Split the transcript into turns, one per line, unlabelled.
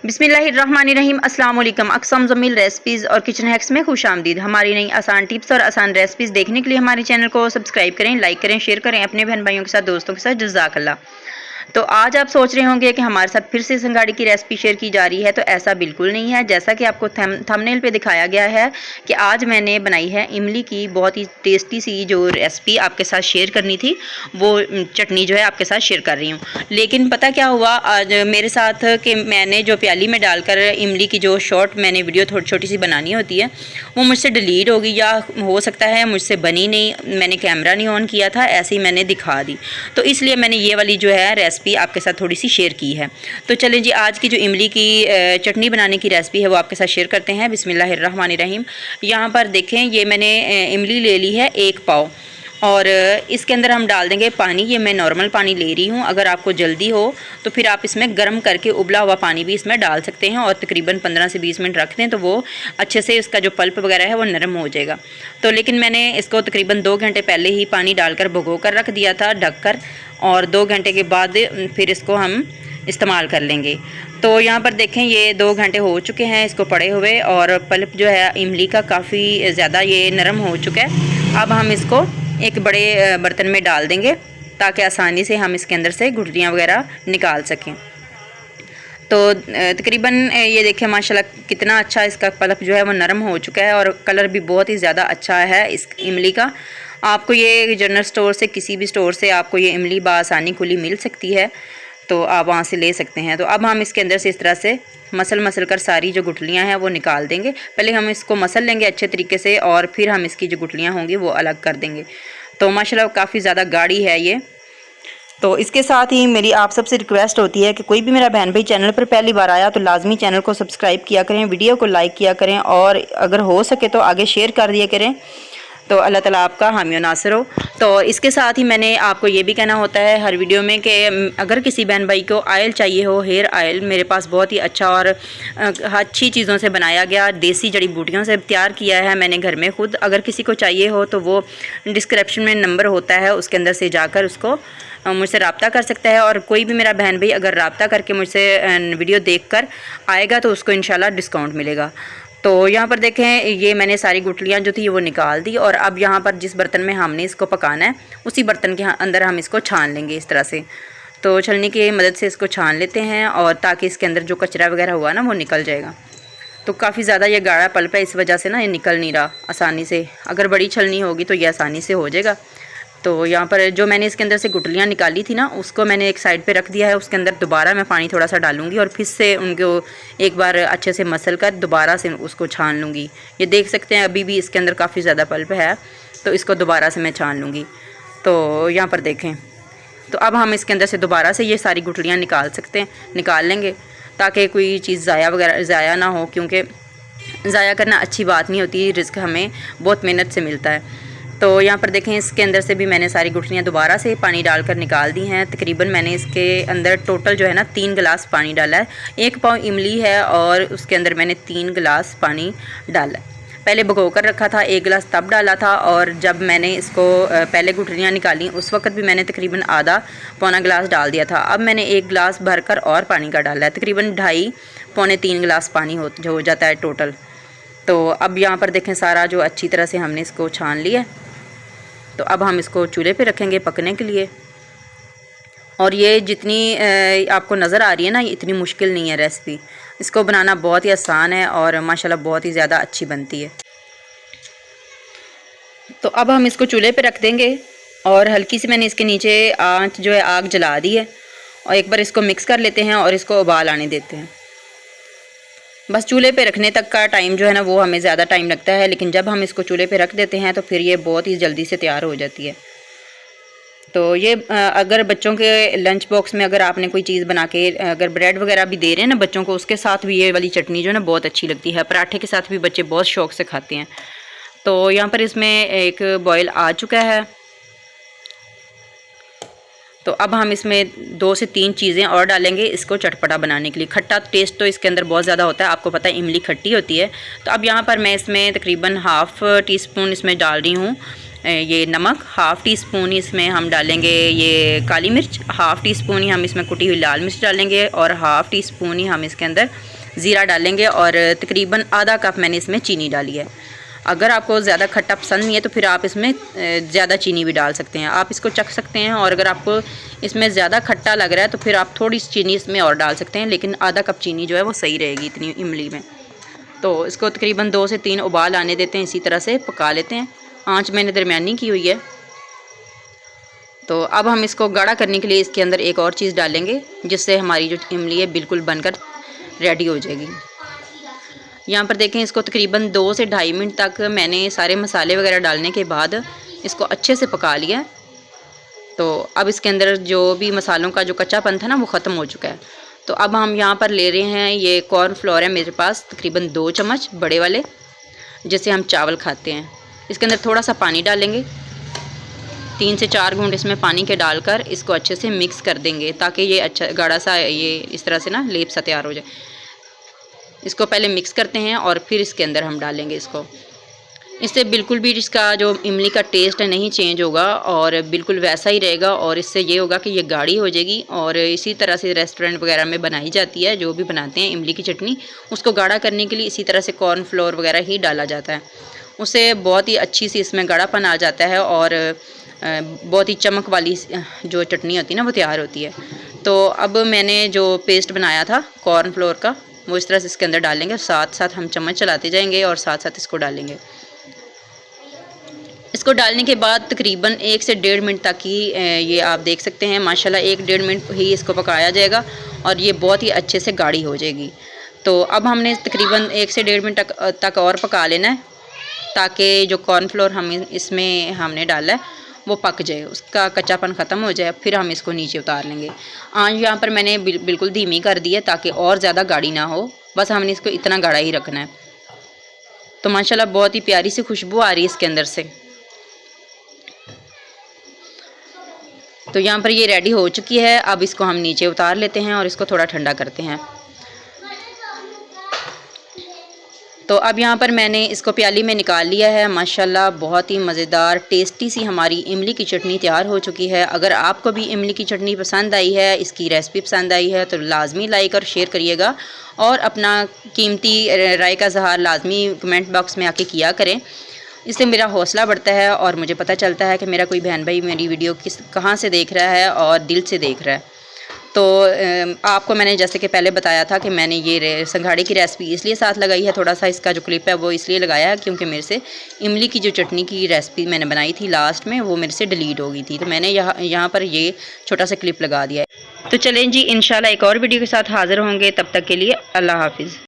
बिस्मिल्लाहिर्रहमानिर्रहीम अस्सलाम वालेकुम। अक़सम ज़मील रेसिपीज़ और किचन हैक्स में खुश आमदीद। हमारी नई आसान टिप्स और आसान रेसिपीज़ देखने के लिए हमारे चैनल को सब्सक्राइब करें, लाइक करें, शेयर करें अपने बहन भाइयों के साथ, दोस्तों के साथ। जज़ाकल्लाह। तो आज आप सोच रहे होंगे कि हमारे साथ फिर से सिंघाड़े की रेसिपी शेयर की जा रही है, तो ऐसा बिल्कुल नहीं है। जैसा कि आपको थंबनेल पे दिखाया गया है कि आज मैंने बनाई है इमली की बहुत ही टेस्टी सी जो रेसिपी आपके साथ शेयर करनी थी, वो चटनी जो है आपके साथ शेयर कर रही हूँ। लेकिन पता क्या हुआ आज मेरे साथ कि मैंने जो प्याली में डालकर इमली की जो शॉर्ट मैंने वीडियो थोड़ी छोटी सी बनानी होती है, वो मुझसे डिलीट हो गई, या हो सकता है मुझसे बनी नहीं, मैंने कैमरा नहीं ऑन किया था, ऐसे ही मैंने दिखा दी। तो इसलिए मैंने ये वाली जो है रेसिपी आपके साथ थोड़ी सी शेयर की है। तो चलें जी, आज की जो इमली की चटनी बनाने की रेसिपी है वो आपके साथ शेयर करते हैं। बिस्मिल्लाहिर्रहमानिर्रहीम। यहाँ पर देखें, ये मैंने इमली ले ली है 1 पाव, और इसके अंदर हम डाल देंगे पानी। ये मैं नॉर्मल पानी ले रही हूँ। अगर आपको जल्दी हो तो फिर आप इसमें गर्म करके उबला हुआ पानी भी इसमें डाल सकते हैं, और तकरीबन 15 से 20 मिनट रख दें तो वो अच्छे से इसका जो पल्प वगैरह है वो नरम हो जाएगा। तो लेकिन मैंने इसको तकरीबन 2 घंटे पहले ही पानी डालकर भिगो कर रख दिया था ढककर, और 2 घंटे के बाद फिर इसको हम इस्तेमाल कर लेंगे। तो यहाँ पर देखें, ये 2 घंटे हो चुके हैं इसको पड़े हुए, और पल्प जो है इमली का काफ़ी ज़्यादा ये नरम हो चुका है। अब हम इसको एक बड़े बर्तन में डाल देंगे ताकि आसानी से हम इसके अंदर से गुठलियाँ वगैरह निकाल सकें। तो तकरीबन ये देखें माशाल्लाह कितना अच्छा इसका पल्प जो है वो नरम हो चुका है, और कलर भी बहुत ही ज़्यादा अच्छा है इस इमली का। आपको ये जनरल स्टोर से, किसी भी स्टोर से आपको ये इमली बासानी खुली मिल सकती है, तो आप वहाँ से ले सकते हैं। तो अब हम इसके अंदर से इस तरह से मसल कर सारी जो गुठलियाँ हैं वो निकाल देंगे। पहले हम इसको मसल लेंगे अच्छे तरीके से, और फिर हम इसकी जो गुठलियाँ होंगी वो अलग कर देंगे। तो माशाल्लाह काफ़ी ज़्यादा गाढ़ी है ये। तो इसके साथ ही मेरी आप सबसे रिक्वेस्ट होती है कि कोई भी मेरा बहन भाई चैनल पर पहली बार आया तो लाजमी चैनल को सब्सक्राइब किया करें, वीडियो को लाइक किया करें, और अगर हो सके तो आगे शेयर कर दिया करें। तो अल्लाह ताला आपका हामी नासिर हो। तो इसके साथ ही मैंने आपको ये भी कहना होता है हर वीडियो में कि अगर किसी बहन भाई को ऑयल चाहिए हो, हेयर ऑयल, मेरे पास बहुत ही अच्छा और अच्छी चीज़ों से बनाया गया, देसी जड़ी बूटियों से तैयार किया है मैंने घर में खुद। अगर किसी को चाहिए हो तो वो डिस्क्रिप्शन में नंबर होता है, उसके अंदर से जाकर उसको मुझसे रब्ता कर सकता है। और कोई भी मेरा बहन भाई अगर रब्ता करके मुझसे वीडियो देखकर आएगा तो उसको इंशाल्लाह डिस्काउंट मिलेगा। तो यहाँ पर देखें, ये मैंने सारी गुठलियाँ जो थी वो निकाल दी, और अब यहाँ पर जिस बर्तन में हमने इसको पकाना है उसी बर्तन के अंदर हम इसको छान लेंगे इस तरह से। तो छलनी की मदद से इसको छान लेते हैं, और ताकि इसके अंदर जो कचरा वगैरह हुआ ना वो निकल जाएगा। तो काफ़ी ज़्यादा ये गाढ़ा पल्प है, इस वजह से ना ये निकल नहीं रहा आसानी से। अगर बड़ी छलनी होगी तो ये आसानी से हो जाएगा। तो यहाँ पर जो मैंने इसके अंदर से गुठलियाँ निकाली थी ना, उसको मैंने एक साइड पे रख दिया है। उसके अंदर दोबारा मैं पानी थोड़ा सा डालूंगी, और फिर से उनको एक बार अच्छे से मसल कर दोबारा से उसको छान लूँगी। ये देख सकते हैं अभी भी इसके अंदर काफ़ी ज़्यादा पल्प है, तो इसको दोबारा से मैं छान लूँगी। तो यहाँ पर देखें, तो अब हम इसके अंदर से दोबारा से ये सारी गुठलियाँ निकाल लेंगे, ताकि कोई चीज़ ज़ाया ना हो, क्योंकि ज़ाया करना अच्छी बात नहीं होती, रिस्क हमें बहुत मेहनत से मिलता है। तो यहाँ पर देखें, इसके अंदर से भी मैंने सारी गुठलियाँ दोबारा से पानी डालकर निकाल दी हैं। तकरीबन मैंने इसके अंदर टोटल जो है ना 3 गिलास पानी डाला है। 1 पाव इमली है और उसके अंदर मैंने 3 गिलास पानी डाला है। पहले भिगो कर रखा था, 1 गिलास तब डाला था, और जब मैंने इसको पहले गुठलियाँ निकाली उस वक्त भी मैंने तकरीबन आधा पौना गिलास डाल दिया था। अब मैंने 1 गिलास भरकर और पानी का डाला है, तकरीबन 2.5 पौने 3 गिलास पानी हो जाता है टोटल। तो अब यहाँ पर देखें, सारा जो अच्छी तरह से हमने इसको छान लिया। तो अब हम इसको चूल्हे पे रखेंगे पकने के लिए। और ये जितनी आपको नज़र आ रही है ना, ये इतनी मुश्किल नहीं है रेसिपी, इसको बनाना बहुत ही आसान है, और माशाल्लाह बहुत ही ज़्यादा अच्छी बनती है। तो अब हम इसको चूल्हे पे रख देंगे, और हल्की सी मैंने इसके नीचे आंच जो है आग जला दी है, और एक बार इसको मिक्स कर लेते हैं और इसको उबाल आने देते हैं। बस चूल्हे पे रखने तक का टाइम जो है ना वो हमें ज़्यादा टाइम लगता है, लेकिन जब हम इसको चूल्हे पे रख देते हैं तो फिर ये बहुत ही जल्दी से तैयार हो जाती है। तो ये अगर बच्चों के लंच बॉक्स में अगर आपने कोई चीज़ बना के अगर ब्रेड वगैरह भी दे रहे हैं ना बच्चों को, उसके साथ भी ये वाली चटनी जो है ना बहुत अच्छी लगती है। पराठे के साथ भी बच्चे बहुत शौक़ से खाते हैं। तो यहाँ पर इसमें एक बॉयल आ चुका है। तो अब हम इसमें 2 से 3 चीज़ें और डालेंगे इसको चटपटा बनाने के लिए। खट्टा टेस्ट तो इसके अंदर बहुत ज़्यादा होता है, आपको पता है इमली खट्टी होती है। तो अब यहाँ पर मैं इसमें तकरीबन ½ टी स्पून इसमें डाल रही हूँ ये नमक, हाफ़ टी स्पून इसमें हम डालेंगे ये काली मिर्च, हाफ़ टी स्पून ही हम इसमें कुटी हुई लाल मिर्च डालेंगे और हाफ़ टी स्पून ही हम इसके अंदर ज़ीरा डालेंगे और तकरीबन आधा कप मैंने इसमें चीनी डाली है। अगर आपको ज़्यादा खट्टा पसंद नहीं है तो फिर आप इसमें ज़्यादा चीनी भी डाल सकते हैं, आप इसको चख सकते हैं। और अगर आपको इसमें ज़्यादा खट्टा लग रहा है तो फिर आप थोड़ी सी चीनी इसमें और डाल सकते हैं, लेकिन आधा कप चीनी जो है वो सही रहेगी इतनी इमली में। तो इसको तकरीबन 2 से 3 उबाल आने देते हैं, इसी तरह से पका लेते हैं। आंच मैंने दरमियानी की हुई है। तो अब हम इसको गाढ़ा करने के लिए इसके अंदर एक और चीज़ डालेंगे, जिससे हमारी जो इमली है बिल्कुल बनकर रेडी हो जाएगी। यहाँ पर देखें, इसको तकरीबन 2 से 2.5 मिनट तक मैंने सारे मसाले वगैरह डालने के बाद इसको अच्छे से पका लिया। तो अब इसके अंदर जो भी मसालों का जो कच्चापन था ना वो ख़त्म हो चुका है। तो अब हम यहाँ पर ले रहे हैं ये कॉर्नफ्लोर है मेरे पास तकरीबन 2 चम्मच बड़े वाले, जैसे हम चावल खाते हैं। इसके अंदर थोड़ा सा पानी डालेंगे, 3 से 4 घूंट इसमें पानी के डालकर इसको अच्छे से मिक्स कर देंगे, ताकि ये अच्छा गाढ़ा सा ये इस तरह से ना लेप सा तैयार हो जाए। इसको पहले मिक्स करते हैं और फिर इसके अंदर हम डालेंगे इसको। इससे बिल्कुल भी इसका जो इमली का टेस्ट है नहीं चेंज होगा और बिल्कुल वैसा ही रहेगा। और इससे ये होगा कि ये गाढ़ी हो जाएगी। और इसी तरह से रेस्टोरेंट वगैरह में बनाई जाती है, जो भी बनाते हैं इमली की चटनी, उसको गाढ़ा करने के लिए इसी तरह से कॉर्नफ्लोर वगैरह ही डाला जाता है। उससे बहुत ही अच्छी सी इसमें गाढ़ापन आ जाता है और बहुत ही चमक वाली जो चटनी होती है ना वो तैयार होती है। तो अब मैंने जो पेस्ट बनाया था कॉर्नफ्लोर का वो इस तरह से इसके अंदर डालेंगे, साथ साथ हम चम्मच चलाते जाएंगे और साथ साथ इसको डालेंगे। इसको डालने के बाद तकरीबन 1 से 1.5 मिनट तक ही ये आप देख सकते हैं माशाल्लाह 1-1.5 मिनट ही इसको पकाया जाएगा और ये बहुत ही अच्छे से गाढ़ी हो जाएगी। तो अब हमने तकरीबन 1 से 1.5 मिनट तक और पका लेना है, ताकि जो कॉर्नफ्लोर हम इसमें हमने डाला है वो पक जाए, उसका कच्चापन ख़त्म हो जाए। फिर हम इसको नीचे उतार लेंगे। आंच यहाँ पर मैंने बिल्कुल धीमी कर दी है ताकि और ज़्यादा गाढ़ी ना हो, बस हमने इसको इतना गाढ़ा ही रखना है। तो माशाल्लाह बहुत ही प्यारी सी खुशबू आ रही है इसके अंदर से। तो यहाँ पर ये रेडी हो चुकी है। अब इसको हम नीचे उतार लेते हैं और इसको थोड़ा ठंडा करते हैं। तो अब यहाँ पर मैंने इसको प्याली में निकाल लिया है। माशाल्लाह बहुत ही मज़ेदार टेस्टी सी हमारी इमली की चटनी तैयार हो चुकी है। अगर आपको भी इमली की चटनी पसंद आई है, इसकी रेसिपी पसंद आई है, तो लाजमी लाइक और शेयर करिएगा और अपना कीमती राय का इज़हार लाजमी कमेंट बॉक्स में आके किया करें। इससे मेरा हौसला बढ़ता है और मुझे पता चलता है कि मेरा कोई बहन भाई मेरी वीडियो कहाँ से देख रहा है और दिल से देख रहा है। तो आपको मैंने जैसे कि पहले बताया था कि मैंने ये संघाड़े की रेसिपी इसलिए साथ लगाई है, थोड़ा सा इसका जो क्लिप है वो इसलिए लगाया है क्योंकि मेरे से इमली की जो चटनी की रेसिपी मैंने बनाई थी लास्ट में वो मेरे से डिलीट हो गई थी। तो मैंने यहाँ पर ये छोटा सा क्लिप लगा दिया है। तो चलें जी, इंशाल्लाह एक और वीडियो के साथ हाज़िर होंगे। तब तक के लिए अल्लाह हाफिज़।